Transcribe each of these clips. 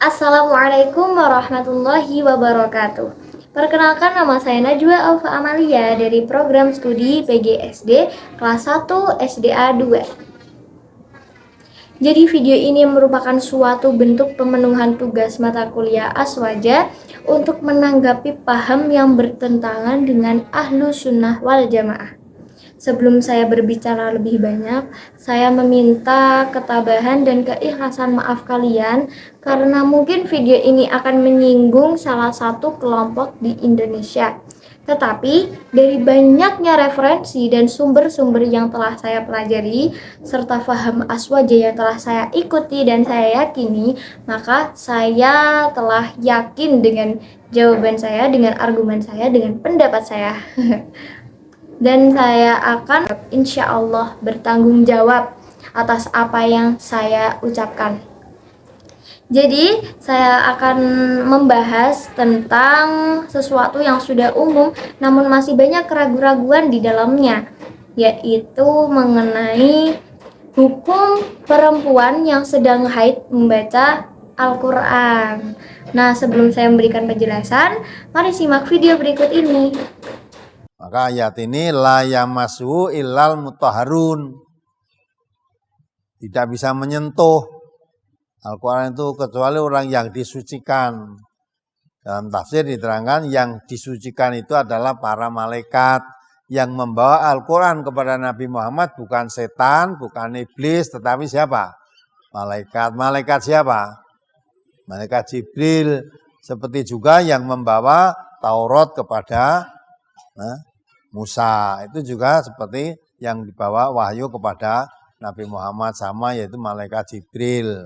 Assalamualaikum warahmatullahi wabarakatuh. Perkenalkan, nama saya Najwa Alfa Amalia dari program studi PGSD kelas 1 SDA 2. Jadi video ini merupakan suatu bentuk pemenuhan tugas mata kuliah Aswaja untuk menanggapi paham yang bertentangan dengan Ahlu Sunnah wal Jamaah. Sebelum saya berbicara lebih banyak, saya meminta ketabahan dan keikhlasan maaf kalian karena mungkin video ini akan menyinggung salah satu kelompok di Indonesia. Tetapi dari banyaknya referensi dan sumber-sumber yang telah saya pelajari serta faham Aswaja yang telah saya ikuti dan saya yakini, maka saya telah yakin dengan jawaban saya, dengan argumen saya, dengan pendapat saya. Dan saya akan insya Allah bertanggung jawab atas apa yang saya ucapkan. Jadi saya akan membahas tentang sesuatu yang sudah umum namun masih banyak keraguan-raguan di dalamnya, yaitu mengenai hukum perempuan yang sedang haid membaca Al-Quran. Nah, sebelum saya memberikan penjelasan, mari simak video berikut ini. Maka ayat ini la yamassu illal mutahharun. Tidak bisa menyentuh Al-Quran itu kecuali orang yang disucikan. Dalam tafsir diterangkan yang disucikan itu adalah para malaikat yang membawa Al-Quran kepada Nabi Muhammad, bukan setan, bukan iblis, tetapi siapa? Malaikat. Malaikat siapa? Malaikat Jibril. Seperti juga yang membawa Taurat kepada Musa, itu juga seperti yang dibawa wahyu kepada Nabi Muhammad sama, yaitu malaikat Jibril.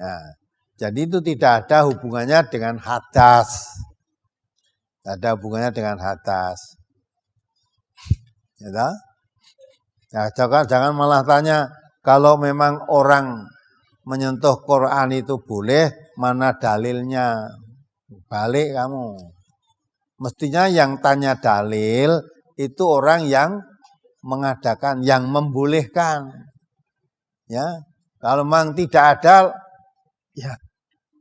Nah, jadi itu tidak ada hubungannya dengan hadas. Tidak ada hubungannya dengan hadas. Ya, jangan malah tanya, kalau memang orang menyentuh Quran itu boleh, mana dalilnya? Balik kamu. Mestinya yang tanya dalil itu orang yang mengadakan, yang membolehkan. Ya, kalau memang tidak ada, ya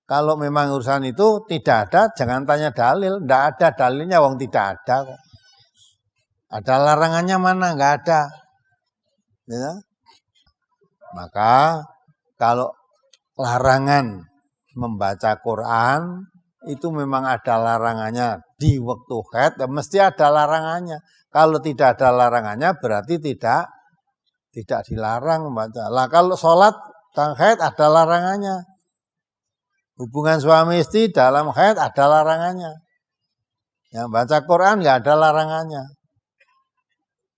kalau memang urusan itu tidak ada, jangan tanya dalil. Tidak ada dalilnya, wong tidak ada kok. Ada larangannya mana? Enggak ada. Ya. Maka kalau larangan membaca Quran itu memang ada larangannya di waktu haid, ya mesti ada larangannya. Kalau tidak ada larangannya berarti tidak dilarang membaca. Lah kalau sholat dan haid ada larangannya. Hubungan suami istri dalam haid ada larangannya. Yang baca Quran nggak ada larangannya.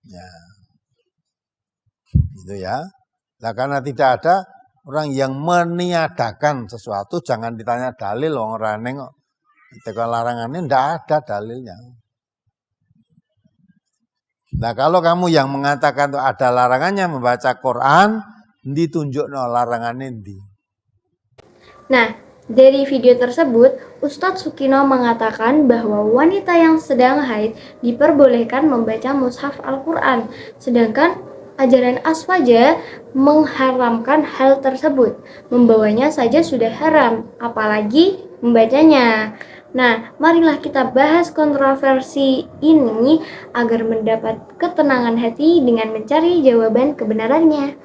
Ya, gitu ya. Nah, karena tidak ada orang yang meniadakan sesuatu, jangan ditanya dalil, orang nengok. Ketika larangannya tidak ada dalilnya. Nah, kalau kamu yang mengatakan ada larangannya membaca Quran, ditunjukno larangannya di. Nah, dari video tersebut, Ustadz Sukino mengatakan bahwa wanita yang sedang haid diperbolehkan membaca mushaf Al-Quran, sedangkan ajaran Aswaja mengharamkan hal tersebut. Membawanya saja sudah haram, apalagi membacanya. Nah, marilah kita bahas kontroversi ini agar mendapat ketenangan hati dengan mencari jawaban kebenarannya.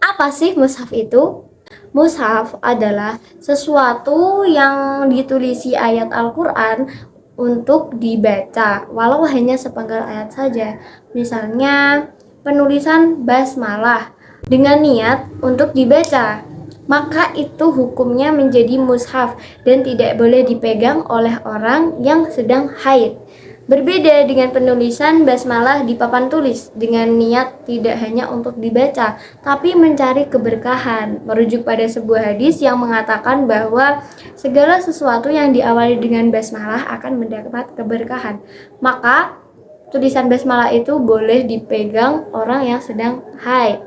Apa sih mushaf itu? Mushaf adalah sesuatu yang ditulisi ayat Al-Quran untuk dibaca, walau hanya sepenggal ayat saja. Misalnya, penulisan basmalah dengan niat untuk dibaca, maka itu hukumnya menjadi mushaf dan tidak boleh dipegang oleh orang yang sedang haid. Berbeda dengan penulisan basmalah di papan tulis dengan niat tidak hanya untuk dibaca, tapi mencari keberkahan. Merujuk pada sebuah hadis yang mengatakan bahwa segala sesuatu yang diawali dengan basmalah akan mendapat keberkahan. Maka tulisan basmalah itu boleh dipegang orang yang sedang haid.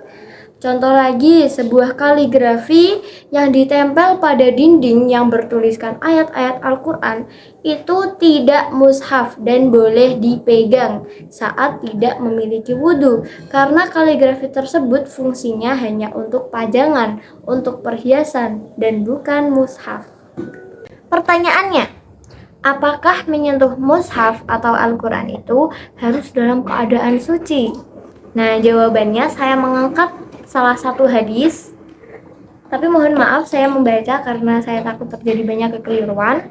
Contoh lagi, sebuah kaligrafi yang ditempel pada dinding yang bertuliskan ayat-ayat Al-Quran itu tidak mushaf dan boleh dipegang saat tidak memiliki wudhu, karena kaligrafi tersebut fungsinya hanya untuk pajangan, untuk perhiasan, dan bukan mushaf. Pertanyaannya, apakah menyentuh mushaf atau Al-Quran itu harus dalam keadaan suci? Nah, jawabannya saya mengangkat salah satu hadis, tapi mohon maaf saya membaca karena saya takut terjadi banyak kekeliruan.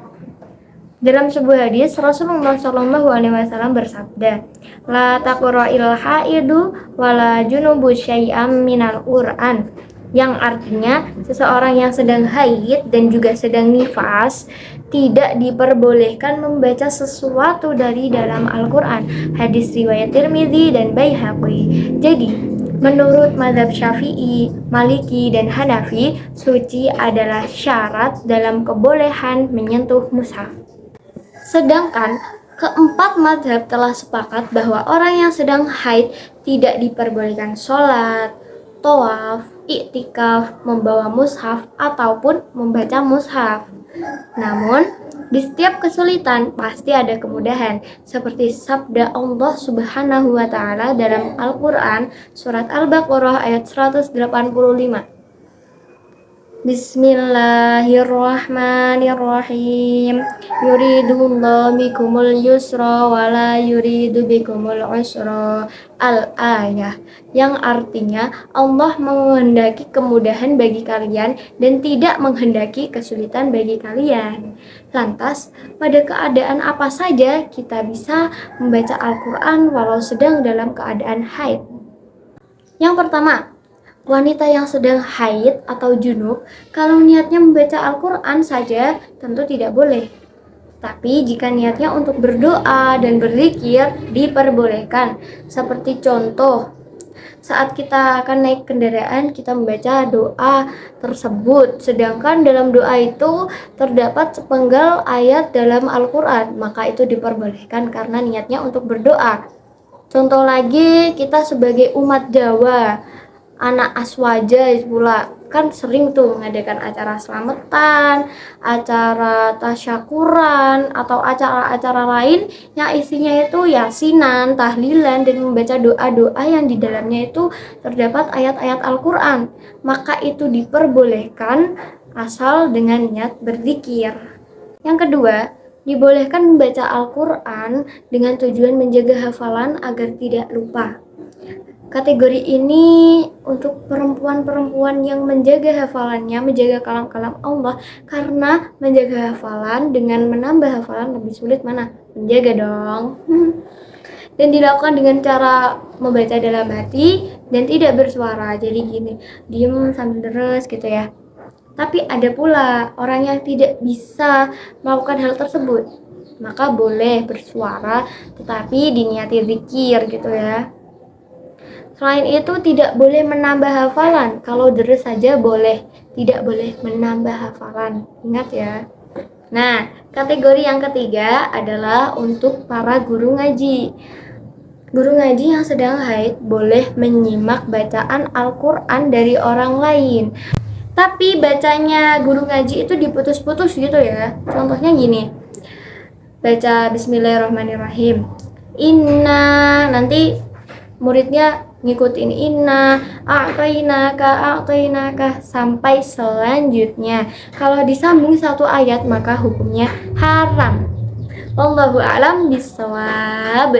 Dalam sebuah hadis, Rasulullah SAW bersabda, La taqra'il haidu wala junubu syai'am minal Qur'an, yang artinya seseorang yang sedang haid dan juga sedang nifas tidak diperbolehkan membaca sesuatu dari dalam Al-Quran. Hadis riwayat Tirmidzi dan Baihaqi. Jadi, menurut mazhab Syafi'i, Maliki, dan Hanafi, suci adalah syarat dalam kebolehan menyentuh mushaf. Sedangkan keempat mazhab telah sepakat bahwa orang yang sedang haid tidak diperbolehkan sholat, tawaf, iktikaf, membawa mushaf, ataupun membaca mushaf. Namun, di setiap kesulitan pasti ada kemudahan, seperti sabda Allah Subhanahu wa Ta'ala dalam Al-Quran, Surat Al-Baqarah ayat 185. Bismillahirrahmanirrahim. Yuridullahu bikumul yusra wala yuridu bikumul usra. Al-ayah, yang artinya Allah menghendaki kemudahan bagi kalian dan tidak menghendaki kesulitan bagi kalian. Lantas, pada keadaan apa saja kita bisa membaca Al-Quran walau sedang dalam keadaan haid? Yang pertama, wanita yang sedang haid atau junub, kalau niatnya membaca Al-Quran saja tentu tidak boleh. Tapi jika niatnya untuk berdoa dan berzikir diperbolehkan. Seperti contoh, saat kita akan naik kendaraan kita membaca doa tersebut, sedangkan dalam doa itu terdapat sepenggal ayat dalam Al-Quran, maka itu diperbolehkan karena niatnya untuk berdoa. Contoh lagi, kita sebagai umat Jawa, anak Aswaja pula kan sering tuh mengadakan acara selamatan, acara tasyakuran, atau acara-acara lain yang isinya itu yasinan, tahlilan, dan membaca doa-doa yang di dalamnya itu terdapat ayat-ayat Al-Quran. Maka itu diperbolehkan asal dengan niat berzikir. Yang kedua, dibolehkan membaca Al-Quran dengan tujuan menjaga hafalan agar tidak lupa. Kategori ini untuk perempuan-perempuan yang menjaga hafalannya, menjaga kalam-kalam Allah, karena menjaga hafalan dengan menambah hafalan lebih sulit mana? Menjaga dong. Dan dilakukan dengan cara membaca dalam hati dan tidak bersuara. Jadi gini, diem sambil deres gitu ya. Tapi ada pula orang yang tidak bisa melakukan hal tersebut, maka boleh bersuara tetapi diniati zikir gitu ya. Selain itu tidak boleh menambah hafalan. Kalau deres saja boleh, tidak boleh menambah hafalan. Ingat ya. Nah, kategori yang ketiga adalah untuk para guru ngaji. Guru ngaji yang sedang haid boleh menyimak bacaan Al-Quran dari orang lain. Tapi bacanya guru ngaji itu diputus-putus gitu ya. Contohnya gini, baca Bismillahirrahmanirrahim, Inna, nanti muridnya ngikutin inna, a'tainaka sampai selanjutnya. Kalau disambung satu ayat maka hukumnya haram. Wallahu a'lam bishawab.